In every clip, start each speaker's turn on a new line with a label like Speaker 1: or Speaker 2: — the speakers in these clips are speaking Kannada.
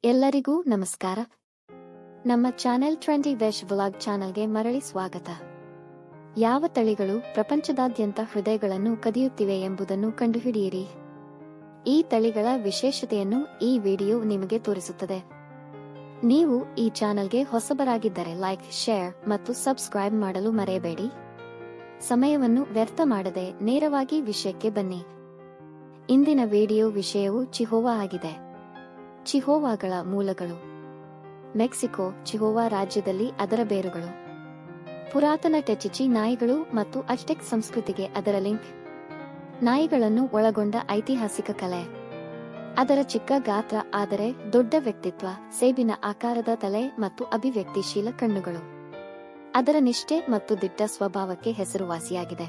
Speaker 1: ಎಲ್ಲರಿಗೂ ನಮಸ್ಕಾರ. ನಮ್ಮ ಚಾನೆಲ್ ಟ್ರೆಂಡಿ ವೆಶ್ ವ್ಲಾಗ್ ಚಾನೆಲ್ಗೆ ಮರಳಿ ಸ್ವಾಗತ. ಯಾವ ತಳಿಗಳು ಪ್ರಪಂಚದಾದ್ಯಂತ ಹೃದಯಗಳನ್ನು ಕದಿಯುತ್ತಿವೆ ಎಂಬುದನ್ನು ಕಂಡುಹಿಡಿಯಿರಿ. ಈ ತಳಿಗಳ ವಿಶೇಷತೆಯನ್ನು ಈ ವಿಡಿಯೋ ನಿಮಗೆ ತೋರಿಸುತ್ತದೆ. ನೀವು ಈ ಚಾನೆಲ್ಗೆ ಹೊಸಬರಾಗಿದ್ದರೆ ಲೈಕ್, ಶೇರ್ ಮತ್ತು ಸಬ್ಸ್ಕ್ರೈಬ್ ಮಾಡಲು ಮರೆಯಬೇಡಿ. ಸಮಯವನ್ನು ವ್ಯರ್ಥ ಮಾಡದೆ ನೇರವಾಗಿ ವಿಷಯಕ್ಕೆ ಬನ್ನಿ. ಇಂದಿನ ವಿಡಿಯೋ ವಿಷಯವು ಚಿಹುವಾ ಆಗಿದೆ. ಚಿಹುವಾಗಳ ಮೂಲಗಳು ಮೆಕ್ಸಿಕೋ. ಚಿಹುವಾ ರಾಜ್ಯದಲ್ಲಿ ಅದರ ಬೇರುಗಳು ಪುರಾತನ ಟೆಚಿಚಿ ನಾಯಿಗಳು ಮತ್ತು ಅಜ್ಟೆಕ್ ಸಂಸ್ಕೃತಿಗೆ ಅದರ ಲಿಂಕ್. ನಾಯಿಗಳನ್ನು ಒಳಗೊಂಡ ಐತಿಹಾಸಿಕ ಕಲೆ. ಅದರ ಚಿಕ್ಕ ಗಾತ್ರ ಆದರೆ ದೊಡ್ಡ ವ್ಯಕ್ತಿತ್ವ, ಸೇಬಿನ ಆಕಾರದ ತಲೆ ಮತ್ತು ಅಭಿವ್ಯಕ್ತಿಶೀಲ ಕಣ್ಣುಗಳು ಅದರ ನಿಷ್ಠೆ ಮತ್ತು ದಿಟ್ಟ ಸ್ವಭಾವಕ್ಕೆ ಹೆಸರುವಾಸಿಯಾಗಿದೆ.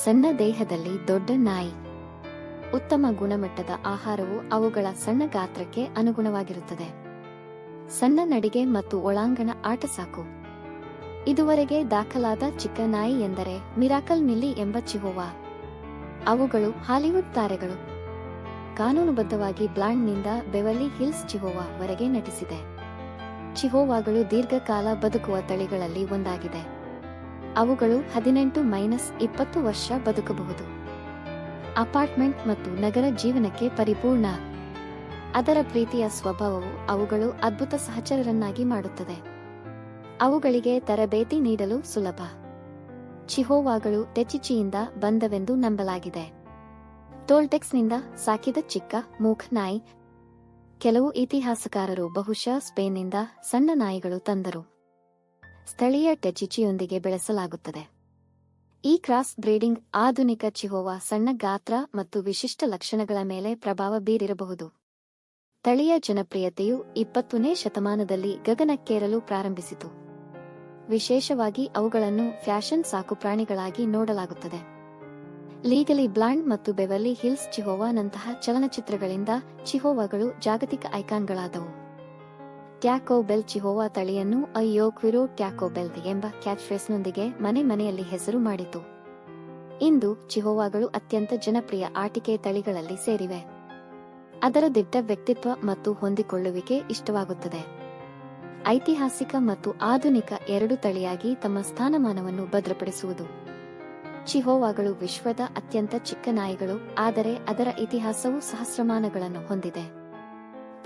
Speaker 1: ಸಣ್ಣ ದೇಹದಲ್ಲಿ ದೊಡ್ಡ ನಾಯಿ. ಉತ್ತಮ ಗುಣಮಟ್ಟದ ಆಹಾರವು ಅವುಗಳ ಸಣ್ಣ ಗಾತ್ರಕ್ಕೆ ಅನುಗುಣವಾಗಿರುತ್ತದೆ. ಸಣ್ಣ ನಡಿಗೆ ಮತ್ತು ಒಳಾಂಗಣ ಆಟ ಸಾಕು. ಇದುವರೆಗೆ ದಾಖಲಾದ ಚಿಕ್ಕ ನಾಯಿ ಎಂದರೆ ಮಿರಾಕಲ್ ಮಿಲ್ಲಿ ಎಂಬ ಚಿಹುವಾ. ಅವುಗಳು ಹಾಲಿವುಡ್ ತಾರೆಗಳು. ಕಾನೂನುಬದ್ಧವಾಗಿ ಬ್ಲಾಂಡ್ನಿಂದ ಬೆವರ್ಲಿ ಹಿಲ್ಸ್ ಚಿಹುವಾ ವರೆಗೆ ನಟಿಸಿದೆ. ಚಿಹುವಾಗಳು ದೀರ್ಘಕಾಲ ಬದುಕುವ ತಳಿಗಳಲ್ಲಿ ಒಂದಾಗಿದೆ. ಅವುಗಳು 18-20 ವರ್ಷ ಬದುಕಬಹುದು. ಅಪಾರ್ಟ್ಮೆಂಟ್ ಮತ್ತು ನಗರ ಜೀವನಕ್ಕೆ ಪರಿಪೂರ್ಣ. ಅದರ ಪ್ರೀತಿಯ ಸ್ವಭಾವವು ಅವುಗಳು ಅದ್ಭುತ ಸಹಚರರನ್ನಾಗಿ ಮಾಡುತ್ತದೆ. ಅವುಗಳಿಗೆ ತರಬೇತಿ ನೀಡಲು ಸುಲಭ. ಚಿಹುವಾಗಳು ಟೆಚಿಚಿಯಿಂದ ಬಂದವೆಂದು ನಂಬಲಾಗಿದೆ. ಟೋಲ್ಟೆಕ್ಸ್ನಿಂದ ಸಾಕಿದ ಚಿಕ್ಕ ಮೂಕ್ ನಾಯಿ. ಕೆಲವು ಇತಿಹಾಸಕಾರರು ಬಹುಶಃ ಸ್ಪೇನ್ನಿಂದ ಸಣ್ಣ ನಾಯಿಗಳು ತಂದರು. ಸ್ಥಳೀಯ ಟೆಚಿಚಿಯೊಂದಿಗೆ ಬೆಳೆಸಲಾಗುತ್ತದೆ. ಈ ಕ್ರಾಸ್ ಬ್ರೀಡಿಂಗ್ ಆಧುನಿಕ ಚಿಹುವಾ ಸಣ್ಣ ಗಾತ್ರ ಮತ್ತು ವಿಶಿಷ್ಟ ಲಕ್ಷಣಗಳ ಮೇಲೆ ಪ್ರಭಾವ ಬೀರಿರಬಹುದು. ತಳಿಯ ಜನಪ್ರಿಯತೆಯು 20ನೇ ಶತಮಾನದಲ್ಲಿ ಗಗನಕ್ಕೇರಲು ಪ್ರಾರಂಭಿಸಿತು. ವಿಶೇಷವಾಗಿ ಅವುಗಳನ್ನು ಫ್ಯಾಷನ್ ಸಾಕುಪ್ರಾಣಿಗಳಾಗಿ ನೋಡಲಾಗುತ್ತದೆ. ಲೀಗಲಿ ಬ್ಲಾಂಡ್ ಮತ್ತು ಬೆವರ್ಲಿ ಹಿಲ್ಸ್ ಚಿಹುವಾ ನಂತಹ ಚಲನಚಿತ್ರಗಳಿಂದ ಚಿಹುವಾಗಳು ಜಾಗತಿಕ ಐಕಾನ್ಗಳಾದವು. ಟ್ಯಾಕೋ ಬೆಲ್ ಚಿಹುವಾ ತಳಿಯನ್ನು ಅಯ್ಯೋ ಕ್ವಿರೋ ಟ್ಯಾಕೋ ಬೆಲ್ ಎಂಬ ಕ್ಯಾಚ್ಫ್ರೇಸ್ನೊಂದಿಗೆ ಮನೆಯಲ್ಲಿ ಹೆಸರು ಮಾಡಿತು. ಇಂದು ಚಿಹುವಾಗಳು ಅತ್ಯಂತ ಜನಪ್ರಿಯ ಆಟಿಕೆ ತಳಿಗಳಲ್ಲಿ ಸೇರಿವೆ. ಅದರ ದಿಟ್ಟ ವ್ಯಕ್ತಿತ್ವ ಮತ್ತು ಹೊಂದಿಕೊಳ್ಳುವಿಕೆ ಇಷ್ಟವಾಗುತ್ತದೆ. ಐತಿಹಾಸಿಕ ಮತ್ತು ಆಧುನಿಕ ಎರಡು ತಳಿಯಾಗಿ ತಮ್ಮ ಸ್ಥಾನಮಾನವನ್ನು ಭದ್ರಪಡಿಸುವುದು. ಚಿಹುವಾಗಳು ವಿಶ್ವದ ಅತ್ಯಂತ ಚಿಕ್ಕ ನಾಯಿಗಳು, ಆದರೆ ಅದರ ಇತಿಹಾಸವು ಸಹಸ್ರಮಾನಗಳನ್ನು ಹೊಂದಿದೆ.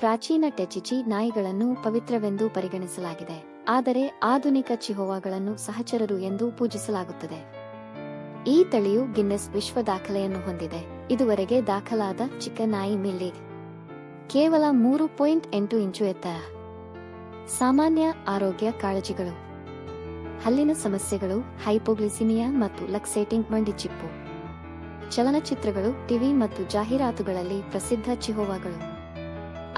Speaker 1: ಪ್ರಾಚೀನ ಟೆಚಿಚಿ ನಾಯಿಗಳನ್ನು ಪವಿತ್ರವೆಂದು ಪರಿಗಣಿಸಲಾಗಿದೆ, ಆದರೆ ಆಧುನಿಕ ಚಿಹುವಾಗಳನ್ನು ಸಹಚರರು ಎಂದು ಪೂಜಿಸಲಾಗುತ್ತದೆ. ಈ ತಳಿಯು ಗಿನ್ನೆಸ್ ವಿಶ್ವ ದಾಖಲೆಯನ್ನು ಹೊಂದಿದೆ. ಇದುವರೆಗೆ ದಾಖಲಾದ ಚಿಕ್ಕ ನಾಯಿ ಮಿಲ್ಲಿ ಕೇವಲ 3.8 ಇಂಚು ಎತ್ತರ. ಸಾಮಾನ್ಯ ಆರೋಗ್ಯ ಕಾಳಜಿಗಳು: ಹಲ್ಲಿನ ಸಮಸ್ಯೆಗಳು, ಹೈಪೋಗ್ಲಿಸಿಮಿಯಾ ಮತ್ತು ಲಕ್ಸೇಟಿಂಗ್ ಮಂಡಿಚಿಪ್ಪು. ಚಲನಚಿತ್ರಗಳು, ಟಿವಿ ಮತ್ತು ಜಾಹೀರಾತುಗಳಲ್ಲಿ ಪ್ರಸಿದ್ಧ ಚಿಹುವಾಗಳು.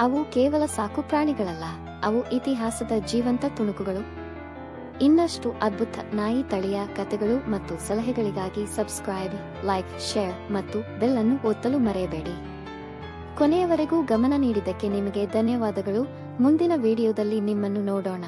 Speaker 1: ಅವು ಕೇವಲ ಸಾಕುಪ್ರಾಣಿಗಳಲ್ಲ, ಅವು ಇತಿಹಾಸದ ಜೀವಂತ ತುಣುಕುಗಳು. ಇನ್ನಷ್ಟು ಅದ್ಭುತ ನಾಯಿ ತಳಿಯ ಕಥೆಗಳು ಮತ್ತು ಸಲಹೆಗಳಿಗಾಗಿ ಸಬ್ಸ್ಕ್ರೈಬ್, ಲೈಕ್, ಶೇರ್ ಮತ್ತು ಬೆಲ್ ಅನ್ನು ಒತ್ತಲು ಮರೆಯಬೇಡಿ. ಕೊನೆಯವರೆಗೂ ಗಮನ ನೀಡಿದ್ದಕ್ಕೆ ನಿಮಗೆ ಧನ್ಯವಾದಗಳು. ಮುಂದಿನ ವಿಡಿಯೋದಲ್ಲಿ ನಿಮ್ಮನ್ನು ನೋಡೋಣ.